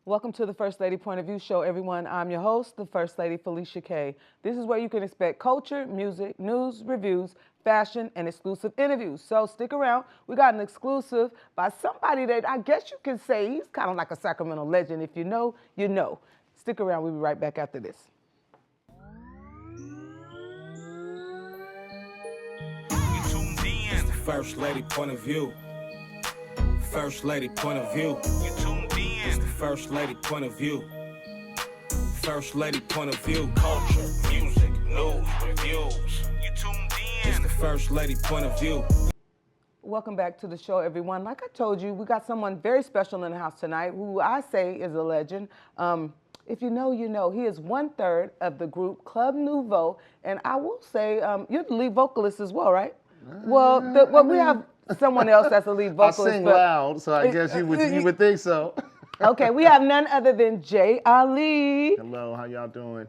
Welcome to the First Lady Point of View show, everyone. I'm your host, the First Lady Felicia K. This is where you can expect culture, music, news, reviews, fashion, and exclusive interviews. So stick around. We got an exclusive by somebody that I guess you can say he's kind of like a Sacramento legend. If you know, you know. Stick around. We'll be right back after this. You tuned in. The First Lady Point of View. First Lady Point of View. You tuned in. It's the First Lady Point of View. First Lady Point of View. Culture, music, news, reviews. You tuned in. It's the First Lady Point of View. Welcome back to the show, everyone. Like I told you, we got someone very special in the house tonight who I say is a legend. If you know, you know. He is 1/3 of the group Club Nouveau, and I will say you're the lead vocalist as well, right? We have someone else that's a lead vocalist. I sing loud, so I guess you would think so. Okay, we have none other than Jay Ali. Hello, how y'all doing?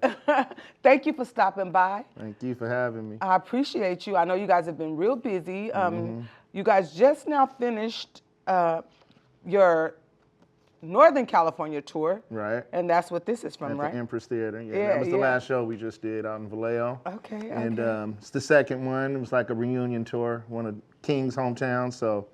Thank you for stopping by. Thank you for having me. I appreciate you. I know you guys have been real busy. You guys just now finished your Northern California tour. Right. And that's what this is from, At right? the Empress Theater. Yeah, that was the yeah. last show we just did out in Vallejo. Okay, And okay. it's the second one. It was like a reunion tour, one of King's hometown. So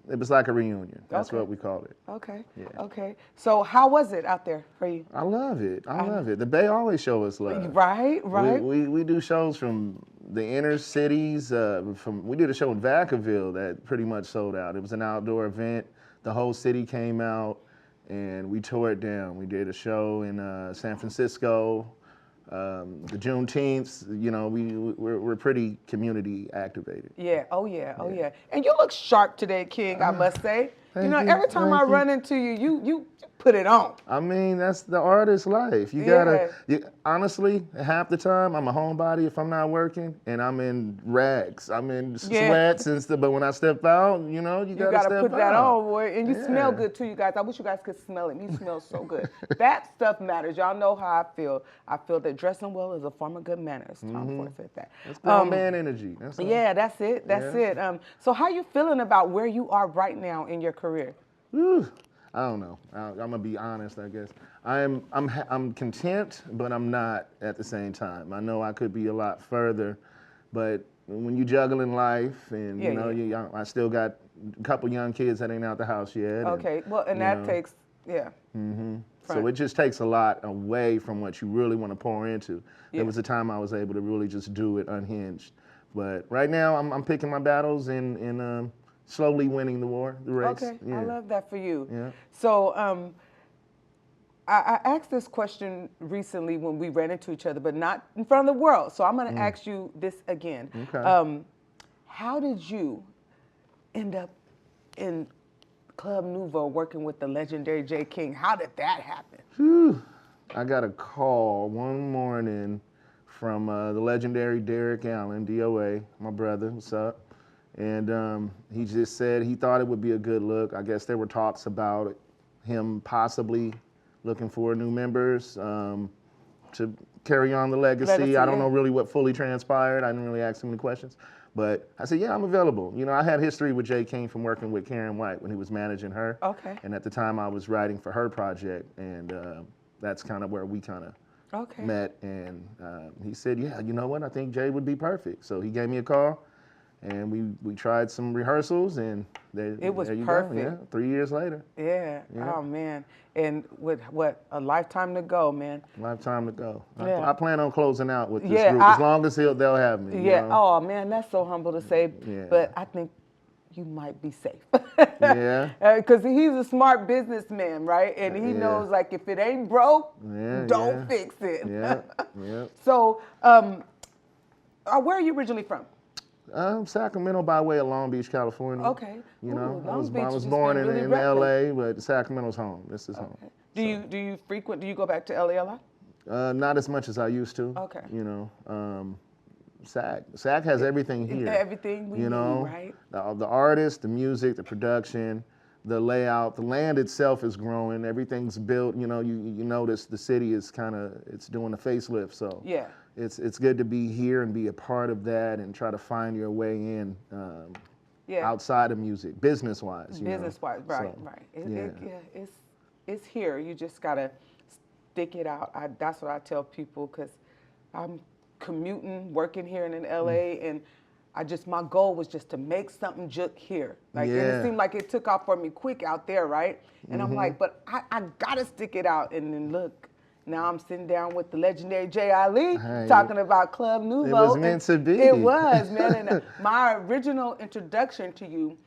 it was like a reunion. That's Okay. what we called it. Okay. Yeah. Okay. So how was it out there for you? I love it. I love it. The Bay always show us love. Right, right. We do shows from the inner cities. We did a show in Vacaville that pretty much sold out. It was an outdoor event. The whole city came out, and we tore it down. We did a show in San Francisco. The Juneteenth, you know, we're pretty community activated. Yeah. Oh yeah. Oh yeah. And you look sharp today, King. I must say. Thank You know, you, every time thank I you. run into you, you put it on. I mean, that's the artist's life. You gotta, honestly, half the time I'm a homebody if I'm not working, and I'm in rags. I'm in sweats and stuff. But when I step out, you know, you gotta step put that out. on, boy. And you smell good too, you guys. I wish you guys could smell him. He smells so good. That stuff matters. Y'all know how I feel. I feel that dressing well is a form of good manners. Tom Ford said that. That's grown man energy. That's all. Yeah, that's it. That's it. So how you feeling about where you are right now in your career? Whew. I don't know. I'm gonna be honest, I guess. I'm content, but I'm not at the same time. I know I could be a lot further, but when you juggling life, and I still got a couple young kids that ain't out the house yet. Okay. Well, and that takes So it just takes a lot away from what you really want to pour into. There was a time I was able to really just do it unhinged, but right now I'm picking my battles and slowly winning the race. Okay, Yeah. I love that for you. Yeah. So I asked this question recently when we ran into each other, but not in front of the world. So I'm going to ask you this again. Okay. How did you end up in Club Nouveau working with the legendary J. King? How did that happen? Whew. I got a call one morning from the legendary Derek Allen, DOA, my brother. What's up? And he just said he thought it would be a good look. I guess there were talks about him possibly looking for new members to carry on the legacy. I don't know really what fully transpired. I didn't really ask him any questions. But I said, yeah, I'm available. You know, I had history with J. King from working with Karen White when he was managing her. Okay. And at the time I was writing for her project, and that's kind of where we kind of met. And he said, yeah, you know what, I think Jay would be perfect. So he gave me a call. And we tried some rehearsals, and it was there you perfect. Go. Yeah, 3 years later. Yeah. Oh man. And with what, a lifetime to go, man. Lifetime to go. Yeah. I plan on closing out with this group as long as they'll have me. Yeah. You know? Oh man, that's so humble to say. Yeah. But I think you might be safe. Yeah. Because he's a smart businessman, right? And he knows, like, if it ain't broke, don't fix it. Yeah. Yeah. So, where are you originally from? Sacramento by way of Long Beach, California. Okay. You know, Ooh, I was Long Beach born just been in really LA, but Sacramento's home. This is home. Do you frequent? Do you go back to LA a lot? Not as much as I used to. Okay. You know, SAC has everything here. Everything we need, right? The artist, the music, the production, the layout, the land itself is growing. Everything's built. You know, you notice the city is it's doing a facelift. So yeah, it's good to be here and be a part of that and try to find your way in. Outside of music, business-wise. Business-wise, right, So, right. it's here. You just gotta stick it out. That's what I tell people because I'm commuting, working here in LA, and my goal was just to make something just here. Like, and it Yeah. seemed like it took off for me quick out there, right? And I'm like, but I gotta stick it out. And then look, now I'm sitting down with the legendary Jay Ali Hey, talking about Club Nouveau. it was meant to be. It was, man. And my original introduction to you,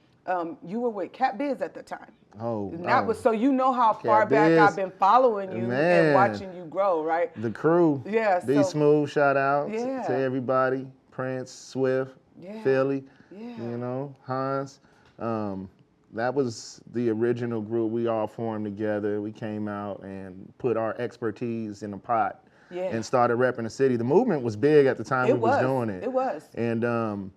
you were with Cat Biz at the time. Oh, And that was, so you know how far Cat back Biz. I've been following you and Man. watching you grow, right? The crew. Yeah, Be so- Smooth, shout out Yeah. to everybody. Prince, Swift, Yeah. Philly, Yeah. you know, Hans. That was the original group. We all formed together. We came out and put our expertise in a pot Yeah. and started repping the city. The movement was big at the time we was doing it. It was. And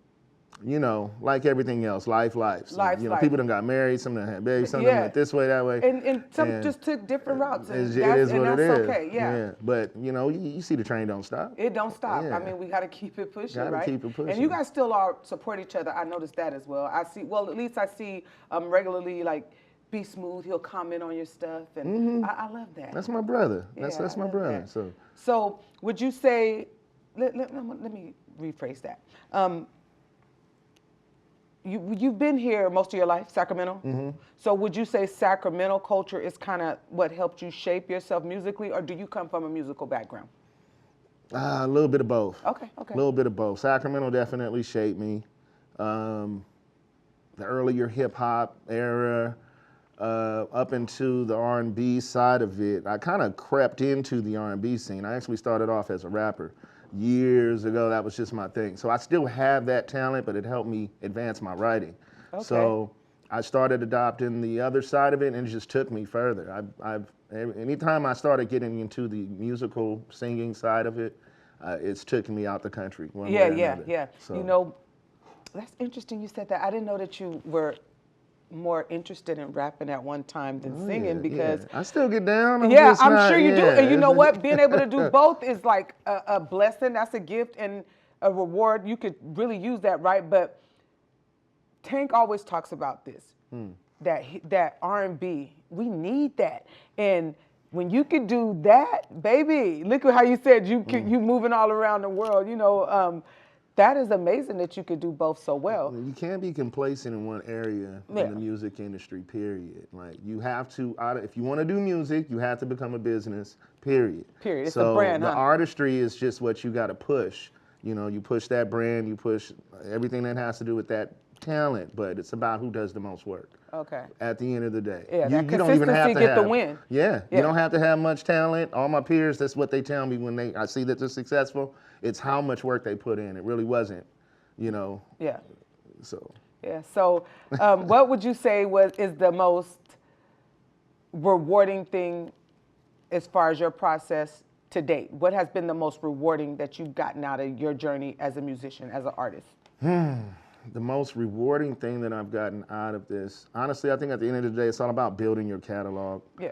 you know, like everything else, life. Life's You know, life. people done got married, some done had babies, some Yeah. done went this way, that way. And some And just took different routes. And It that's, is and what it that's is. okay, yeah. But you know, you see the train don't stop. It don't stop. Yeah. I mean, we got to keep it pushing, Gotta right? keep it pushing. And you guys still are support each other. I noticed that as well. I see. Well, at least I see regularly, like, Be Smooth. He'll comment on your stuff, and I love that. That's my brother. Yeah, That's I my love brother. that. So So would you say? Let me rephrase that. You've been here most of your life, Sacramento. Mm-hmm. So would you say Sacramento culture is kind of what helped you shape yourself musically, or do you come from a musical background? a little bit of both. Okay. A little bit of both. Sacramento definitely shaped me. The earlier hip hop era, up into the R&B side of it, I kind of crept into the R&B scene. I actually started off as a rapper years ago. That was just my thing. So I still have that talent, but it helped me advance my writing. Okay. So I started adopting the other side of it, and it just took me further. Anytime I started getting into the musical singing side of it, it's taken me out the country. One way or another. Yeah. So, You know, that's interesting you said that. I didn't know that you were more interested in rapping at one time than singing because I still get down. I'm sure you do. And you know what? Being able to do both is like a blessing. That's a gift and a reward. You could really use that, right? But Tank always talks about this, that R&B, we need that. And when you could do that, baby, look at how you said you moving all around the world, you know, that is amazing that you could do both so well. You can't be complacent in one area Yeah. in the music industry, period. Like, you have to, if you want to do music, you have to become a business, period. Period. It's so a brand, the huh? artistry is just what you got to push. You know, you push that brand, you push everything that has to do with that talent, but it's about who does the most work. Okay. At the end of the day. Yeah, that you don't even have consistency to get the have, win. Yeah, Yeah. you don't have to have much talent. All my peers, that's what they tell me when I see that they're successful. It's how much work they put in. It really wasn't, you know. Yeah. So. Yeah. So, what would you say is the most rewarding thing as far as your process to date? What has been the most rewarding that you've gotten out of your journey as a musician, as an artist? The most rewarding thing that I've gotten out of this, honestly, I think at the end of the day, it's all about building your catalog. Yeah.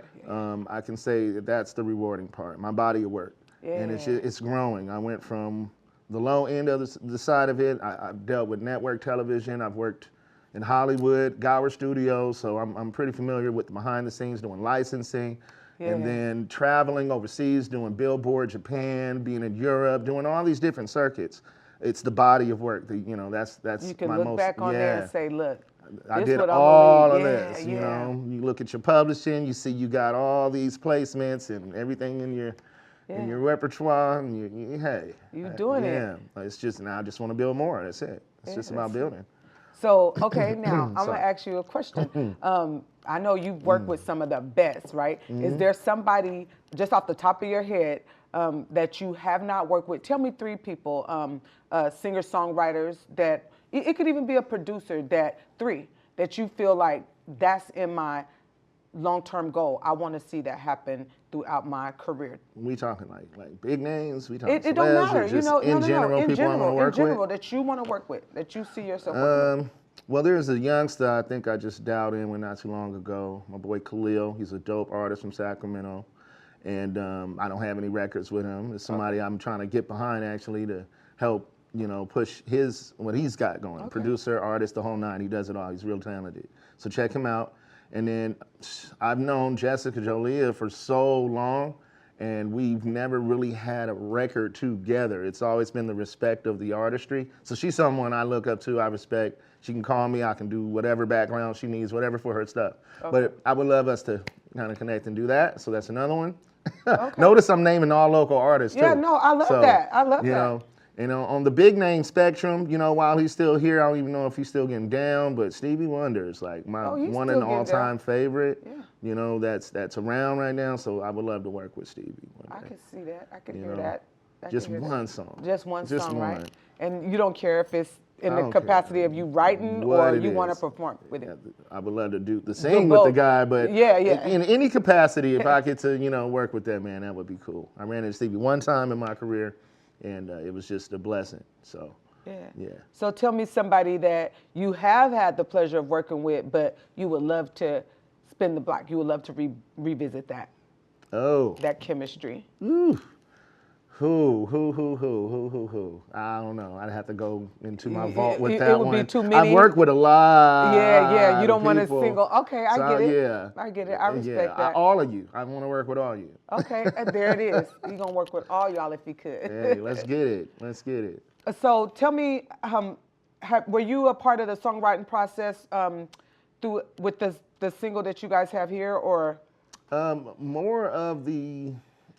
I can say that's the rewarding part, my body of work. And it's growing. I went from the low end of the side of it. I've dealt with network television. I've worked in Hollywood, Gower Studios, so I'm pretty familiar with the behind the scenes, doing licensing. Yeah. And then traveling overseas, doing Billboard, Japan, being in Europe, doing all these different circuits. It's the body of work. That's You can my look most, back on yeah. there and say, look, I this did what I'm all gonna of leave. this, Yeah, you yeah. know. You look at your publishing, you see you got all these placements and everything in your repertoire, and hey. You doing it. Yeah, it's just, now I just want to build more, that's it. It's just about building. So, okay, now I'm going to ask you a question. I know you've worked with some of the best, right? Is there somebody, just off the top of your head, that you have not worked with? Tell me 3 people, singer-songwriters that, it could even be a producer, that you feel like that's in my long-term goal. I want to see that happen throughout my career. We talking like big names? We talking It don't celebs, matter, or just in general, in people I want to work general, with? that you want to work with, that you see yourself working with. Well, there's a youngster I think I just dialed in with not too long ago. My boy Khalil. He's a dope artist from Sacramento, and I don't have any records with him. It's somebody I'm trying to get behind actually to help, push what he's got going. Producer, artist, the whole nine. He does it all. He's real talented. So check him out. And then I've known Jessica Jolia for so long, and we've never really had a record together. It's always been the respect of the artistry. So she's someone I look up to, I respect. She can call me, I can do whatever background she needs, whatever for her stuff. Okay. But I would love us to kind of connect and do that. So that's another one. Okay. Notice I'm naming all local artists too. Yeah, no, I love that. I love that. You know, on the big name spectrum, you know, while he's still here, I don't even know if he's still getting down, but Stevie Wonder is like my he's one still and getting all-time favorite. Yeah. You know, that's around right now, so I would love to work with Stevie one I day. can see that. I can You hear know, that. I Just can hear one that. song. Just one Just song, one. right? And you don't care if it's in I the don't care capacity of you writing what or it you want to is. perform with it. I would love to do the same with both. the guy, but Yeah, yeah. in any capacity, if I get to, you know, work with that man, that would be cool. I ran into Stevie one time in my career, and it was just a blessing. So, yeah. So tell me somebody that you have had the pleasure of working with, but you would love to spin the block. You would love to revisit that that chemistry. Ooh. Who? I don't know. I'd have to go into my vault with that It would one. be too many. I've worked with a lot. Yeah. You don't want to people. single. Okay, I So, get it. Yeah. I get it. I respect that. All of you. I want to work with all you. Okay, and there it is. You're gonna work with all y'all if you could. Hey, let's get it. Let's get it. So tell me, were you a part of the songwriting process with the single that you guys have here, or? More of the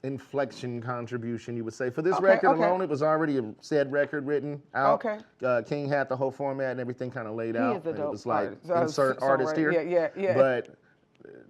inflection contribution, you would say. For this record alone, it was already a said record written out. Okay. King had the whole format and everything kind of laid He out. is a and dope it was like, artist. insert artist here. Yeah. But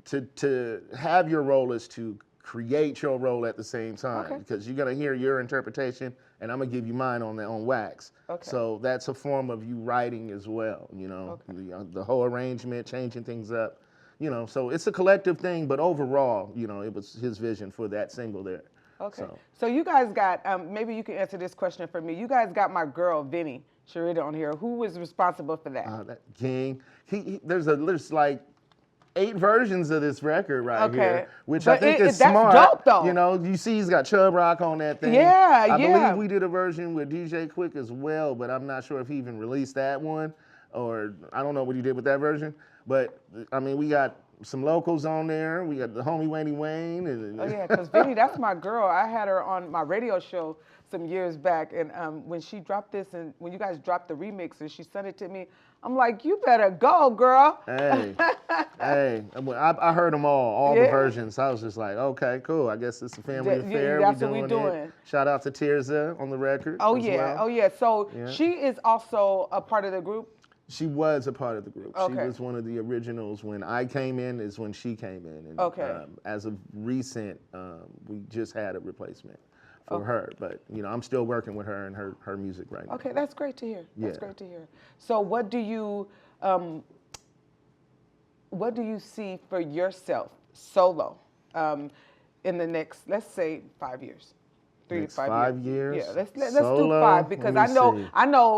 to have your role is to create your role at the same time, because you're gonna hear your interpretation and I'm gonna give you mine on wax. Okay. So that's a form of you writing as well, you know, the whole arrangement, changing things up, you know. So it's a collective thing, but overall, you know, it was his vision for that single there. Okay. So you guys got, maybe you can answer this question for me. You guys got my girl, Vinny Sharita, on here. Who was responsible for that? That King, there's like 8 versions of this record here, which I think is smart. That's dope, though. You know, you see he's got Chubb Rock on that thing. I believe we did a version with DJ Quick as well, but I'm not sure if he even released that one, or I don't know what he did with that version. But I mean, we got some locals on there. We got the homie Wayne. And, oh yeah, because Vinny, that's my girl. I had her on my radio show some years back, and when she dropped this, and when you guys dropped the remix, and she sent it to me, I'm like, you better go, girl. Hey, I heard them all the versions. I was just like, okay, cool. I guess it's a family affair. That's what we're doing. It. Shout out to Tirza on the record. Oh as yeah, well. oh yeah. So she is also a part of the group. She was a part of the group. Okay. She was one of the originals. When I came in is when she came in. And, as of recent, we just had a replacement for her. But, you know, I'm still working with her and her music right now. Okay, that's great to hear. That's great to hear. So what do you see for yourself solo in the next, let's say, 5 years? 3 to 5 years. Yeah, let's do 5, because I know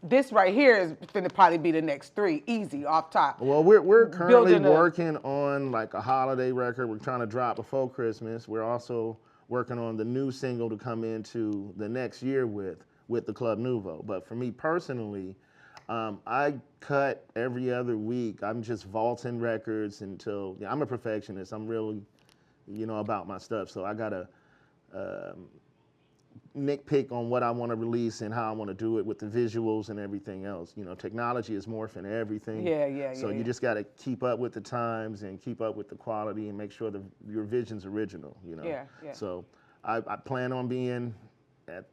this right here is going to probably be the next 3, easy, off top. Well, we're currently working on like a holiday record. We're trying to drop before Christmas. We're also working on the new single to come into the next year with the Club Nouveau. But for me personally, I cut every other week. I'm just vaulting records until, I'm a perfectionist. I'm really, you know, about my stuff. So I got to nitpick on what I want to release and how I want to do it with the visuals and everything else. You know, technology is morphing everything. So you just got to keep up with the times and keep up with the quality and make sure your vision's original, you know. So I plan on being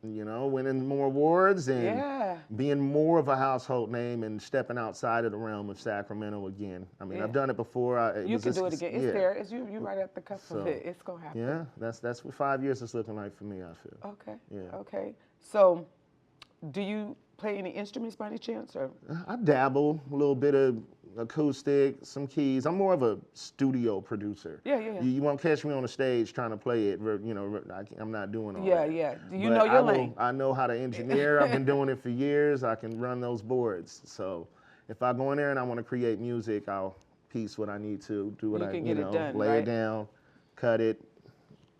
winning more awards and being more of a household name and stepping outside of the realm of Sacramento again. I mean, I've done it before. You can do it again. It's there. It's you right at the cusp of it. It's gonna happen. Yeah, that's what 5 years is looking like for me, I feel. Okay. Yeah. Okay. So, do you play any instruments by any chance, or? I dabble a little bit of acoustic, some keys. I'm more of a studio producer. Yeah. You won't catch me on the stage trying to play it. You know, I'm not doing all that. Yeah. Do you know your lane? I know how to engineer. I've been doing it for years. I can run those boards. So if I go in there and I want to create music, I'll piece what I need to, do what lay it down, cut it,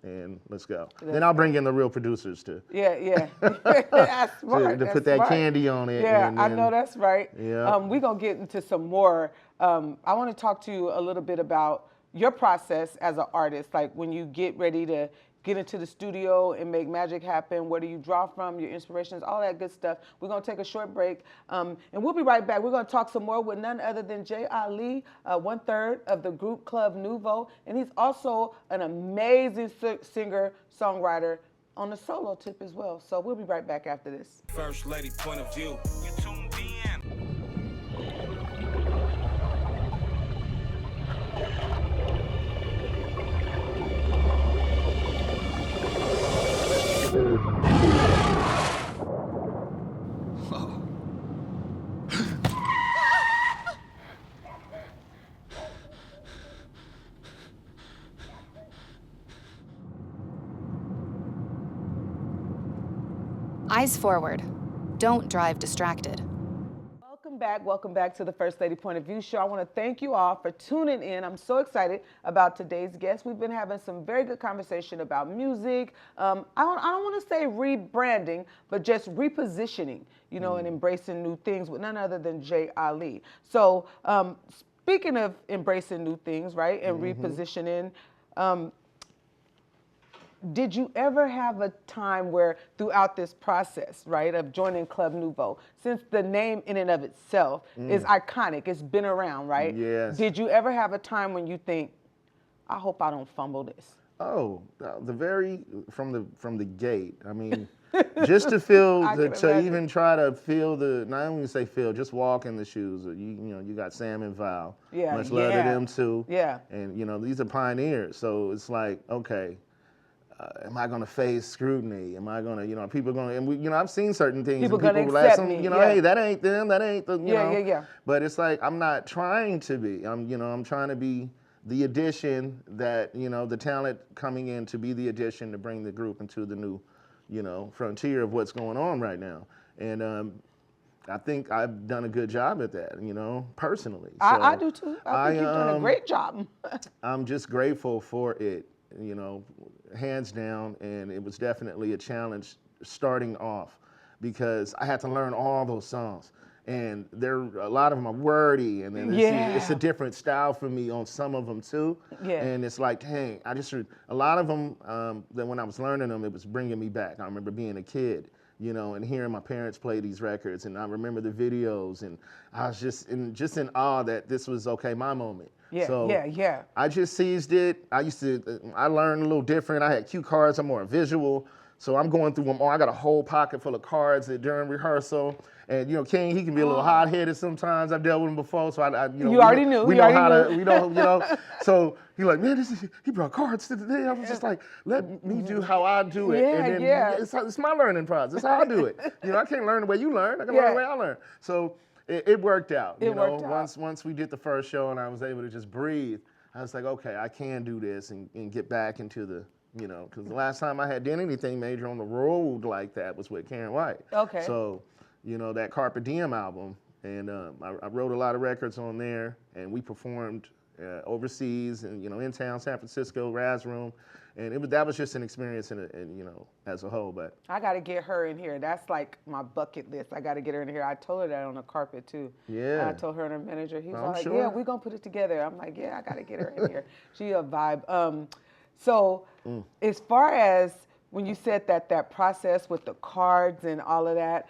and let's go. That's Then I'll bring in the real producers to Yeah. That's smart. to That's put that smart. candy on it. Yeah, and I then, know that's right. Yeah. We're going to get into some more. I want to talk to you a little bit about your process as an artist, like when you get ready to get into the studio and make magic happen. Where do you draw from, your inspirations, all that good stuff. We're going to take a short break, and we'll be right back. We're going to talk some more with none other than J. Ali, 1/3 of the group Club Nouveau, and he's also an amazing singer, songwriter, on the solo tip as well. So we'll be right back after this. First lady point of view. You tuned in. Eyes forward. Don't drive distracted. Welcome back to the First Lady Point of View show. I want to thank you all for tuning in. I'm so excited about today's guest. We've been having some very good conversation about music. I don't want to say rebranding, but just repositioning, and embracing new things with none other than J. Ali. So speaking of embracing new things, right, and repositioning, did you ever have a time where throughout this process, right, of joining Club Nouveau, since the name in and of itself is iconic, it's been around, right? Yes. Did you ever have a time when you think, I hope I don't fumble this? Oh, from the gate. I mean, just to feel, to even try to feel not even say feel, just walk in the shoes. You got Sam and Val. Yeah, much love to them too. Yeah. And these are pioneers, so it's like, okay. Am I going to face scrutiny? Am I going to, people going to, and I've seen certain things. People and going to accept me. Hey, that ain't them, that ain't the, Yeah. But it's like, I'm not trying to be. I'm trying to be the addition that, the talent coming in to be the addition to bring the group into the new, frontier of what's going on right now. And I think I've done a good job at that, personally. So I do too. I think you've done a great job. I'm just grateful for it, hands down, and it was definitely a challenge starting off because I had to learn all those songs, and a lot of them are wordy, and then it's a different style for me on some of them too. Yeah. And it's like, dang, a lot of them that when I was learning them, it was bringing me back. I remember being a kid, and hearing my parents play these records, and I remember the videos, and I was just in awe that this was my moment. Yeah. I just seized it. I learned a little different. I had cue cards. I'm more visual. So I'm going through them all. I got a whole pocket full of cards during rehearsal. And, King, he can be a little hot-headed sometimes. I've dealt with him before. So, you already knew. We know how to. So he's like, man, he brought cards today. I was just like, let me do how I do it. Yeah, and then it's my learning process. That's how I do it. I can't learn the way you learn. I can learn the way I learn. So it worked out. Worked out. Once we did the first show and I was able to just breathe, I was like, okay, I can do this and get back into the, because the last time I had done anything major on the road like that was with Karen White. Okay. So, that Carpe Diem album, and I wrote a lot of records on there, and we performed overseas and, in town, San Francisco, Raz Room. And that was just an experience, as a whole. But I got to get her in here. That's like my bucket list. I got to get her in here. I told her that on the carpet too. Yeah. And I told her and her manager. He was like, sure. yeah, we're gonna put it together. I'm like, yeah, I got to get her in here. She a vibe. So as far as when you said that process with the cards and all of that,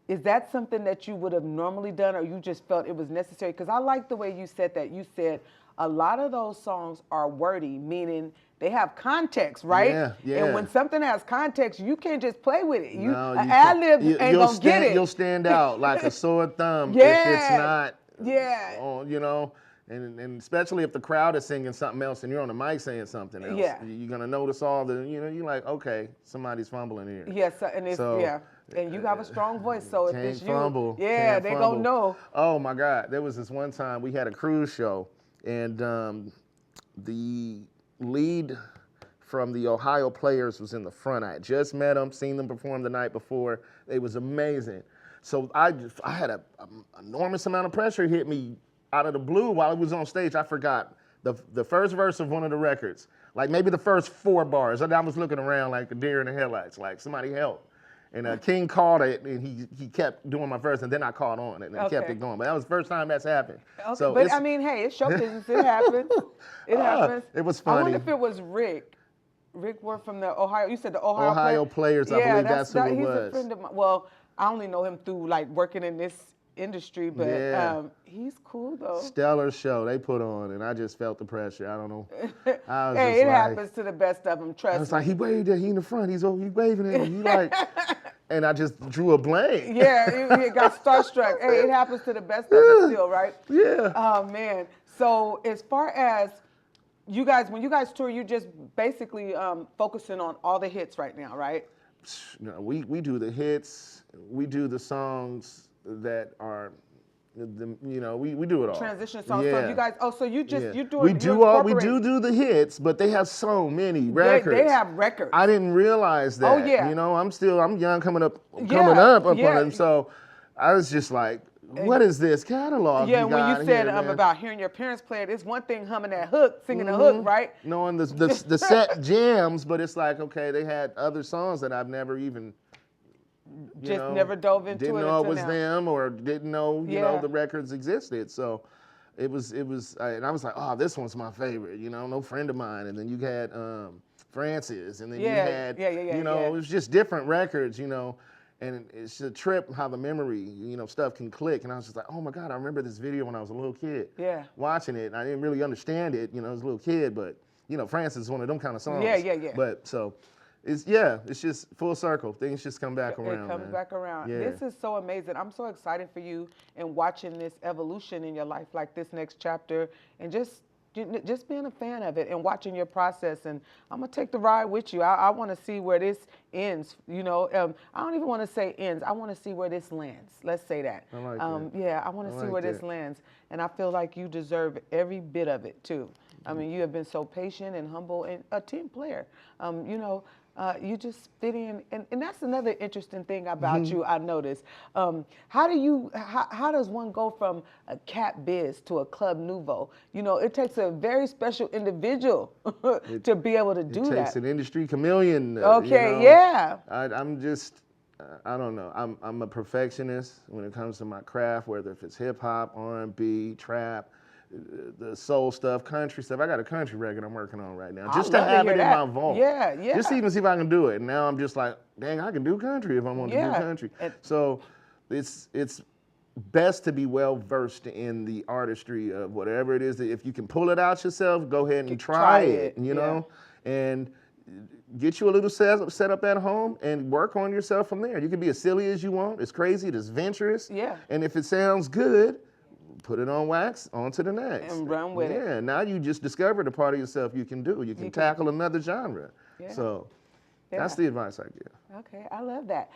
is that something that you would have normally done, or you just felt it was necessary? Because I like the way you said that. You said a lot of those songs are wordy, meaning they have context, right? Yeah. And when something has context, you can't just play with it. An ad-lib ain't gonna get it. You'll stand out like a sore thumb if it's not, and especially if the crowd is singing something else and you're on the mic saying something else. Yeah. You're going to notice all the, you're like, okay, somebody's fumbling here. Yes, and you have a strong voice, so if it's you, fumble, they gonna know. Oh my God, there was this one time we had a cruise show, and the lead from the Ohio Players was in the front. I had just met them, seen them perform the night before. It was amazing. So I had an enormous amount of pressure hit me out of the blue while I was on stage. I forgot the first verse of one of the records, like maybe the first 4 bars, and I was looking around like a deer in the headlights, like somebody help. And King caught it, and he kept doing my verse, and then I caught on it and kept it going. But that was the first time that's happened. Okay, So but I mean, hey, it's show business. It happens. It happens. It was I wonder funny. if it was Rick. Rick Ward from the Ohio. You said the Ohio Players, I believe that's who it he's was. a friend of mine. Well, I only know him through like working in this industry, but Yeah. he's cool though. Stellar show they put on, and I just felt the pressure. I don't know. I was Hey, just it like, happens to the best of them. Trust I was me. like, he waved at, he in the front. He's waving at me. He like, and I just drew a blank. Yeah, he got starstruck. Hey, it happens to the best of us still, right? Yeah. Oh man. So as far as you guys, when you guys tour, you just basically focusing on all the hits right now, right? No, we do the hits. We do the songs that are, we do it all. Transition songs. Yeah. So you guys, so you just Yeah. you doing we you do all we incorporate- do the hits, but they have so many records. They have records. I didn't realize that. Oh, yeah. I'm young coming up Yeah, on yeah. them. So I was just like, what is this catalog? Yeah, you when got you said here, man? about hearing your parents play it, it's one thing humming that hook, singing the hook, right? Knowing the set jams, but it's like, okay, they had other songs that I've never even Never dove into didn't it know it until was now. them, or didn't know Yeah. the records existed. So it was and I was like, oh, this one's my favorite. No friend of mine. And then you had Francis, and then you had it was just different records. And it's a trip how the memory, stuff can click. And I was just like, oh my God, I remember this video when I was a little kid. Yeah. Watching it, and I didn't really understand it, as a little kid, but Francis is one of them kind of songs. Yeah. But so it's just full circle. Things just come back around. It comes man. back around. Yeah. This is so amazing. I'm so excited for you and watching this evolution in your life, like this next chapter, and just being a fan of it and watching your process. And I'm gonna take the ride with you. I want to see where this ends. I don't even want to say ends. I want to see where this lands. Let's say that. I like that. Yeah, I want to see where this lands, and I feel like you deserve every bit of it too. I mean, you have been so patient and humble and a team player. You just fit in, and that's another interesting thing about you. I noticed. How does one go from a cat biz to a Club Nouveau? It takes a very special individual to be able to do that. It takes an industry chameleon. Okay, yeah. I'm just, I don't know. I'm a perfectionist when it comes to my craft, whether if it's hip hop, R&B, trap, the soul stuff, country stuff. I got a country record I'm working on right now, just to have it in my vault. Yeah. Just to even see if I can do it. And now I'm just like, dang, I can do country if I want to do country. So it's best to be well versed in the artistry of whatever it is. That if you can pull it out yourself, go ahead and try it. And get you a little set up at home and work on yourself from there. You can be as silly as you want, as crazy, as venturous. Yeah. And if it sounds good, put it on wax, on to the next. And run with it. Yeah, now you just discovered a part of yourself you can do. You can tackle another genre. Yeah. So that's the advice I give. Okay, I love that.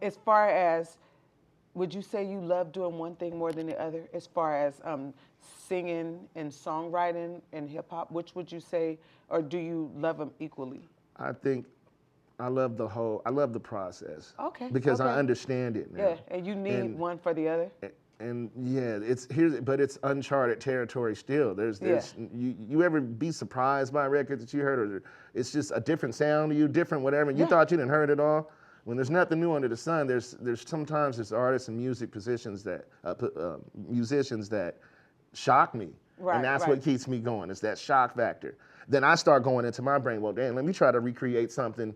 As far as, would you say you love doing one thing more than the other? As far as singing and songwriting and hip hop, which would you say, or do you love them equally? I think I love the process. Okay. Because I okay. understand it now. Yeah, and you need one for the other. And yeah, but it's uncharted territory still. There's you ever be surprised by a record that you heard, or it's just a different sound to you, different whatever, and you thought you didn't heard it all? When there's nothing new under the sun, there's sometimes there's artists and musicians that shock me, and that's what keeps me going. It's that shock factor. Then I start going into my brain, well, damn, let me try to recreate something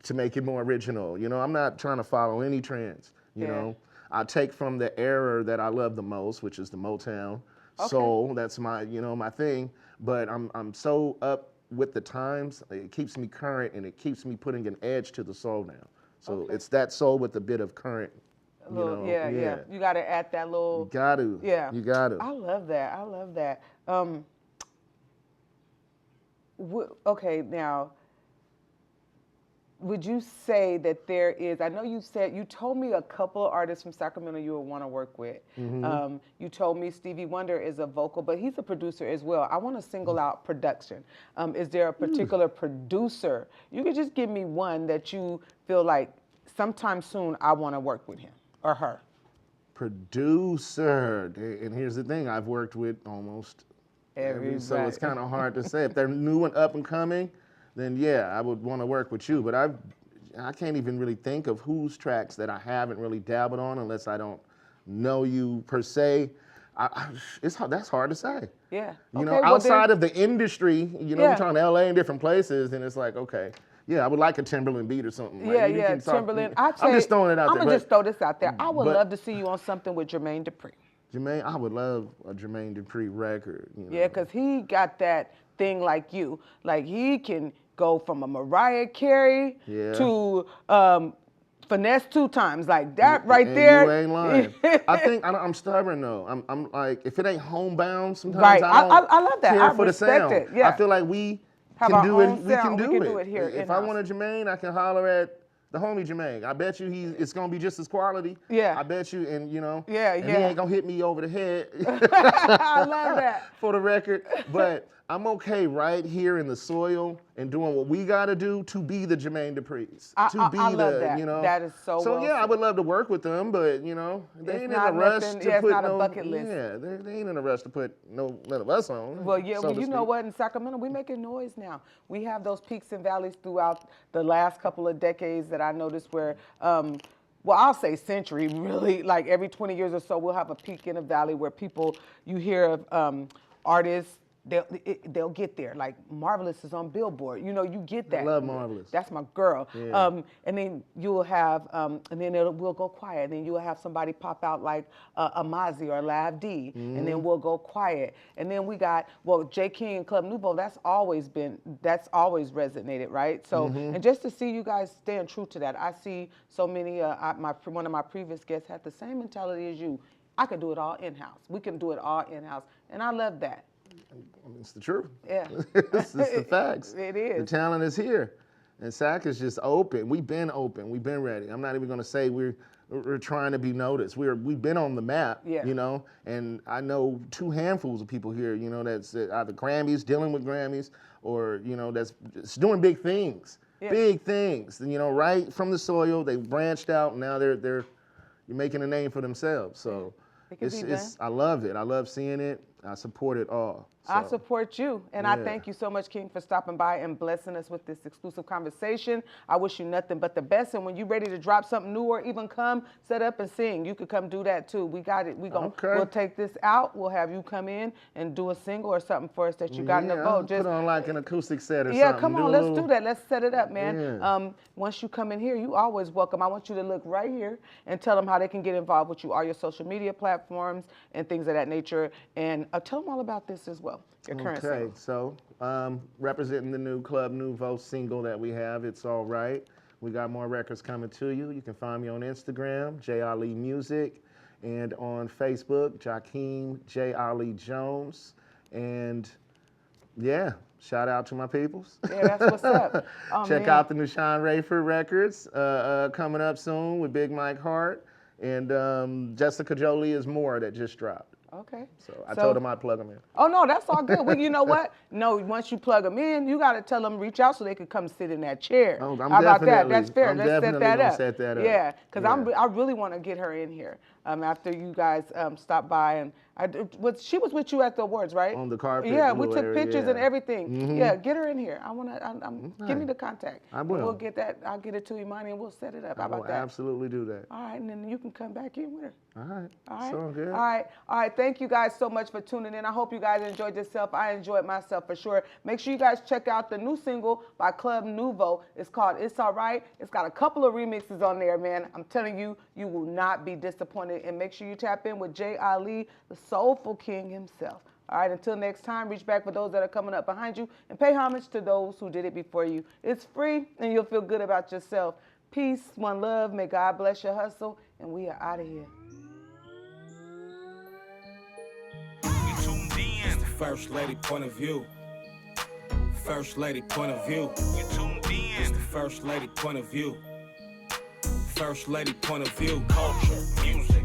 to make it more original. I'm not trying to follow any trends. You know. I take from the era that I love the most, which is the Motown soul. That's my, my thing. But I'm so up with the times. It keeps me current, and it keeps me putting an edge to the soul now. So it's that soul with a bit of current. Yeah. You got to add that little. You got to. Yeah. You got to. I love that. Okay, now. Would you say that there is, I know you told me a couple of artists from Sacramento you would want to work with. Mm-hmm. You told me Stevie Wonder is a vocal, but he's a producer as well. I want to single out production. Is there a particular producer? You could just give me one that you feel like sometime soon I want to work with him or her. Producer, and here's the thing, I've worked with almost So it's kind of hard to say. If they're new and up and coming, then yeah, I would want to work with you. But I can't even really think of whose tracks that I haven't really dabbled on unless I don't know you per se. That's hard to say. Yeah. You know, outside of the industry, you know, we're talking LA and different places, and it's like, okay, yeah, I would like a Timberland beat or something. Yeah, yeah, Timberland. I'm just throwing it out there. I'm gonna just throw this out there. I would love to see you on something with Jermaine Dupri. Jermaine, I would love a Jermaine Dupri record. You know? Yeah, because he got that thing like you. Like he can go from a Mariah Carey to Finesse 2 times. Like that right and there. You ain't lying. I think I'm stubborn though. I'm like, if it ain't homebound, sometimes right. I don't I love that. care I for respect the sound. it. Yeah. I feel like we have can our do it. own We sound. can do it here. If I want a Jermaine, I can holler at the homie Jermaine. I bet you it's gonna be just as quality. Yeah. I bet you, and you know. Yeah, and he ain't gonna hit me over the head. I love that. For the record, but I'm okay right here in the soil and doing what we gotta do to be the Jermaine Dupri's. I love that. You know. That is so So well yeah, I said. would love to work with them, but you know, they ain't in a rush to put it's not a bucket list. Yeah, they ain't in a rush to put none of us on. Well, yeah, so well, to you know speak. what? In Sacramento, we making noise now. We have those peaks and valleys throughout the last couple of decades that I noticed where, well, I'll say century, really, like every 20 years or so, we'll have a peak in a valley where people, you hear of artists, they'll get there. Like Marvelous is on Billboard. You know, you get that. I love Marvelous. That's my girl. Yeah. And then you'll have, and then we'll go quiet. And then you'll have somebody pop out like Amazi or Lav D. And then we'll go quiet. And then we got, well, J. King and Club Nouveau, that's always resonated, right? So, and just to see you guys staying true to that, I see so many, one of my previous guests had the same mentality as you. I could do it all in-house. We can do it all in-house. And I love that. It's the truth. Yeah. It's the facts. It is. The talent is here. And SAC is just open. We've been open. We've been ready. I'm not even going to say we're trying to be noticed. We've been on the map, you know, and I know 2 handfuls of people here, you know, that's either Grammys, dealing with Grammys, or, you know, that's doing big things. Yeah. Big things. And, you know, right from the soil, they branched out, and now they're making a name for themselves. So I love it. I love seeing it. I support it all. So. I support you, and I thank you so much, King, for stopping by and blessing us with this exclusive conversation. I wish you nothing but the best, and when you're ready to drop something new or even come set up and sing, you could come do that too. We got it. We'll take this out. We'll have you come in and do a single or something for us that you got in the vote. Just put on like an acoustic set or something. Yeah, come on, let's do that. Let's set it up, man. Yeah. Once you come in here, you always welcome. I want you to look right here and tell them how they can get involved with you, all your social media platforms and things of that nature, and tell them all about this as well. Your current single. Okay, so representing the new Club Nouveau single that we have, It's All Right. We got more records coming to you. You can find me on Instagram, J. Ali Music, and on Facebook, Jakeem J. Ali Jones. And yeah, shout out to my peoples. Yeah, that's what's up. Oh, Check out the new Sean Rayford records coming up soon with Big Mike Hart. And Jessica Jolie is More that just dropped. Okay. So I told him I'd plug them in. Oh, no, that's all good. Well, you know what? No, once you plug them in, you got to tell them reach out so they could come sit in that chair. Oh, How about that? That's fair. I'm Let's definitely set that up. Yeah, because I really want to get her in here after you guys stop by. And she was with you at the awards, right? On the carpet. Yeah, we took pictures and everything. Mm-hmm. Yeah, get her in here. Give me the contact. I will. We'll get that. I'll get it to Imani and we'll set it up. How about that? I will absolutely do that. All right, and then you can come back in with her. All right. All right. So good. All right. Thank you guys so much for tuning in. I hope you guys enjoyed yourself. I enjoyed myself for sure. Make sure you guys check out the new single by Club Nouveau. It's called It's All Right. It's got a couple of remixes on there, man. I'm telling you, you will not be disappointed. And make sure you tap in with J. Ali, the soulful king himself. All right, until next time, reach back for those that are coming up behind you and pay homage to those who did it before you. It's free and you'll feel good about yourself. Peace, one love. May God bless your hustle. And we are out of here. It's the First Lady point of view. First Lady point of view. You tuned in. It's the First Lady point of view. First Lady point of view. Culture, music,